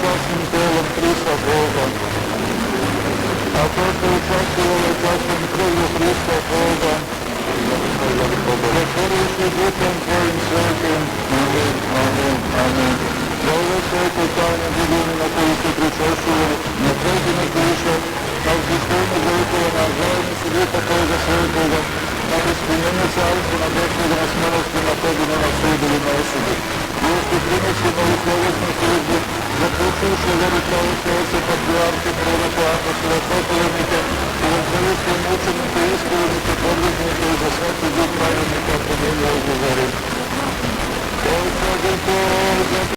časnim telom Hrista Boga, a to što učestvovalo časnom krvlju Hrista Boga, zatvorivši duhom Tvojim svetim. Amin, amin, amin. Za ove svete tajne budini na koji se pričešćuje, na predine duše, na uzvištenju životova, na zajednicu duha Tvojega svetoga, na ispunjenje carstva, na Gospoda, na smilosti, na Tebi, na sudu i na osudu. Još ti prinosimo u slovesnu službu, započuvši veri pravoslavce, patrijarke, proroka, apostola, propovjednike, evanđeliste, mučenike, ispovednike, podvižnike i za svaki duh pravilnika, pomilja u veri. Gospodin Bog,